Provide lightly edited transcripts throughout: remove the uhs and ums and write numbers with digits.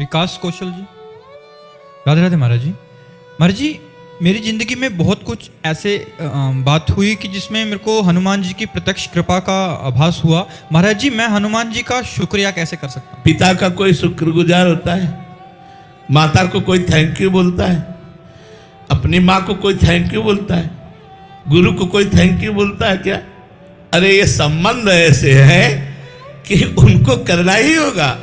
विकास कौशल जी। राधे राधे महाराज जी। महाराज जी, मेरी ज़िंदगी में बहुत कुछ ऐसे बात हुई कि जिसमें मेरे को हनुमान जी की प्रत्यक्ष कृपा का आभास हुआ। महाराज जी, मैं हनुमान जी का शुक्रिया कैसे कर सकता हूँ? पिता का कोई शुक्रगुजार होता है? माता को कोई थैंक यू बोलता है? अपनी माँ को कोई थैंक यू बोलता है? गुरु को कोई थैंक यू बोलता है क्या? अरे ये संबंध ऐसे है कि उनको करना ही होगा।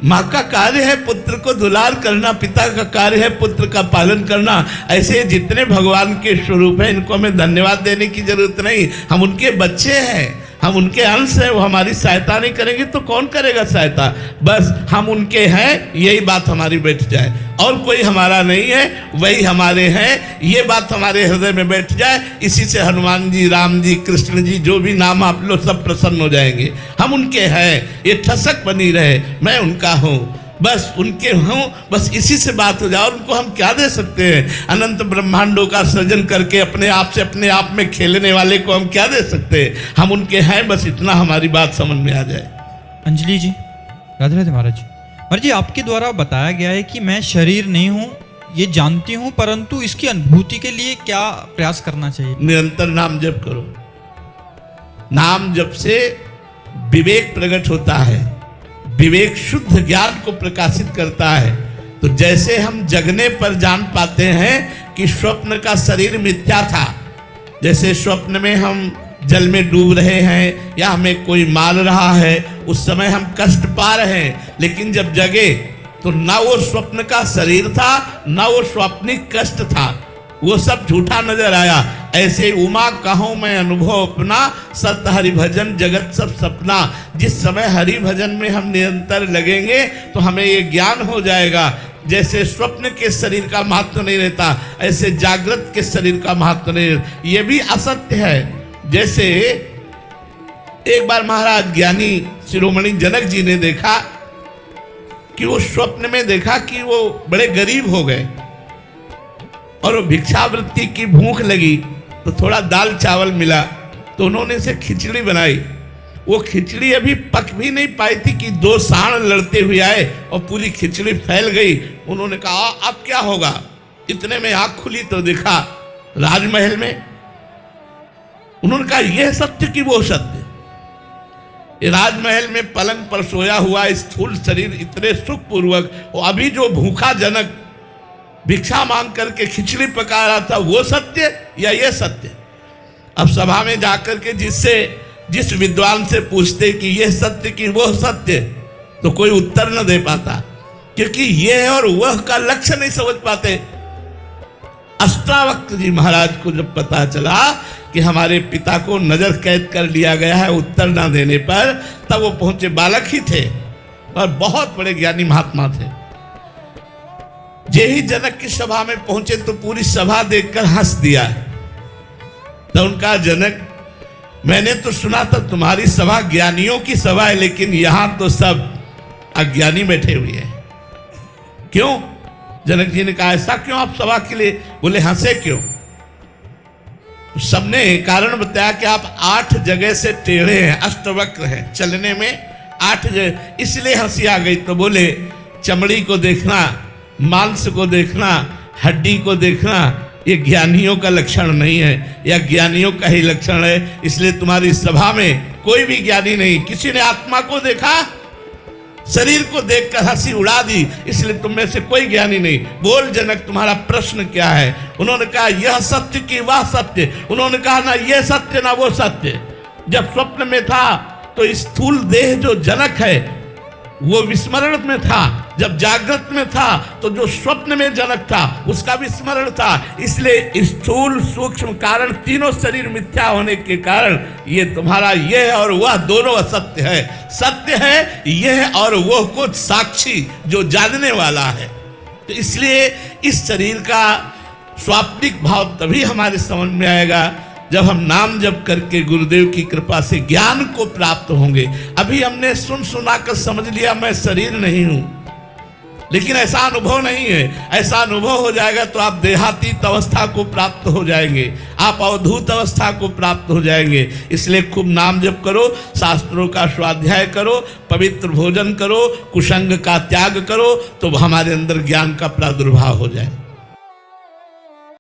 माँ का कार्य है पुत्र को दुलार करना, पिता का कार्य है पुत्र का पालन करना। ऐसे जितने भगवान के स्वरूप हैं, इनको हमें धन्यवाद देने की जरूरत नहीं। हम उनके बच्चे हैं, हम उनके अंश हैं। वो हमारी सहायता नहीं करेंगे तो कौन करेगा सहायता? बस हम उनके हैं, यही बात हमारी बैठ जाए। और कोई हमारा नहीं है, वही हमारे हैं, ये बात हमारे हृदय में बैठ जाए। इसी से हनुमान जी, राम जी, कृष्ण जी, जो भी नाम आप लोग सब प्रसन्न हो जाएंगे। हम उनके हैं, ये ठसक बनी रहे, मैं उनका हूँ, बस उनके हूँ, बस इसी से बात हो जाए। और उनको हम क्या दे सकते हैं? अनंत ब्रह्मांडों का सृजन करके अपने आप से अपने आप में खेलने वाले को हम क्या दे सकते हैं? हम उनके हैं, बस इतना हमारी बात समझ में आ जाए। अंजलि जी। राधे राधे महाराज जी। महाराज जी, आपके द्वारा बताया गया है कि मैं शरीर नहीं हूँ, ये जानती हूँ, परंतु इसकी अनुभूति के लिए क्या प्रयास करना चाहिए? निरंतर नाम जप करो। नाम जप से विवेक प्रकट होता है, विवेक शुद्ध ज्ञान को प्रकाशित करता है। तो जैसे हम जगने पर जान पाते हैं कि स्वप्न का शरीर मिथ्या था, जैसे स्वप्न में हम जल में डूब रहे हैं या हमें कोई मार रहा है, उस समय हम कष्ट पा रहे हैं, लेकिन जब जगे तो ना वो स्वप्न का शरीर था, ना वो स्वप्निक कष्ट था, वो सब झूठा नजर आया। ऐसे उमा कहूँ मैं अनुभव अपना, सत हरि भजन जगत सब सपना। जिस समय हरि भजन में हम निरंतर लगेंगे तो हमें ये ज्ञान हो जाएगा। जैसे स्वप्न के शरीर का महत्व नहीं रहता, ऐसे जागृत के शरीर का महत्व नहीं रहता। ये भी असत्य है। जैसे एक बार महाराज ज्ञानी शिरोमणि जनक जी ने देखा कि वो स्वप्न में देखा कि वो बड़े गरीब हो गए और वो भिक्षावृत्ति की भूख लगी, तो थोड़ा दाल चावल मिला, तो उन्होंने से खिचड़ी बनाई। वो खिचड़ी अभी पक भी नहीं पाई थी कि दो सांड लड़ते हुए आए और पूरी खिचड़ी फैल गई। उन्होंने कहा अब क्या होगा? इतने में आंख खुली तो देखा राजमहल में। उन्होंने कहा यह सत्य कि वो सत्य? ये राजमहल में पलंग पर सोया हुआ स्थूल शरीर इतने सुखपूर्वक, और अभी जो भूखा जनक भिक्षा मांग करके खिचड़ी पका रहा था, वो सत्य या ये सत्य? अब सभा में जाकर के जिस विद्वान से पूछते कि ये सत्य कि वो सत्य, तो कोई उत्तर न दे पाता, क्योंकि ये और वह का लक्ष्य नहीं समझ पाते। अष्टावक्र जी महाराज को जब पता चला कि हमारे पिता को नजर कैद कर लिया गया है उत्तर ना देने पर, तब वो पहुंचे। बालक ही थे और बहुत बड़े ज्ञानी महात्मा थे। जे ही जनक की सभा में पहुंचे तो पूरी सभा देखकर हंस दिया। तो उनका जनक, मैंने तो सुना था तुम्हारी सभा ज्ञानियों की सभा है, लेकिन यहां तो सब अज्ञानी बैठे हुए हैं, क्यों? जनक जी ने कहा ऐसा क्यों आप सभा के लिए? बोले हंसे क्यों? तो सबने कारण बताया कि आप 8 जगह से टेढ़े हैं, अष्टवक्र हैं, चलने में 8 जगह, इसलिए हंसी आ गई। तो बोले चमड़ी को देखना, मांस को देखना, हड्डी को देखना, ये ज्ञानियों का लक्षण नहीं है, या ज्ञानियों का ही लक्षण है। इसलिए तुम्हारी सभा में कोई भी ज्ञानी नहीं। किसी ने आत्मा को देखा, शरीर को देखकर हंसी उड़ा दी, इसलिए तुम में से कोई ज्ञानी नहीं। बोल जनक, तुम्हारा प्रश्न क्या है? उन्होंने कहा यह सत्य कि वह सत्य। उन्होंने कहा ना ये सत्य ना वो सत्य। जब स्वप्न में था तो स्थूल देह जो जनक है वो विस्मरण में था, जब जागृत में था तो जो स्वप्न में जनक था उसका विस्मरण था। इसलिए स्थूल सूक्ष्म कारण तीनों शरीर मिथ्या होने के कारण ये तुम्हारा यह और वह दोनों असत्य है। सत्य है यह और वह कुछ साक्षी जो जानने वाला है। तो इसलिए इस शरीर का स्वाप्निक भाव तभी हमारे समझ में आएगा जब हम नाम जप करके गुरुदेव की कृपा से ज्ञान को प्राप्त होंगे। अभी हमने सुना कर समझ लिया मैं शरीर नहीं हूं, लेकिन ऐसा अनुभव नहीं है। ऐसा अनुभव हो जाएगा तो आप देहातीत अवस्था को प्राप्त हो जाएंगे, आप अवधूत अवस्था को प्राप्त हो जाएंगे। इसलिए खूब नाम जप करो, शास्त्रों का स्वाध्याय करो, पवित्र भोजन करो, कुसंग का त्याग करो, तो हमारे अंदर ज्ञान का प्रादुर्भाव हो जाए।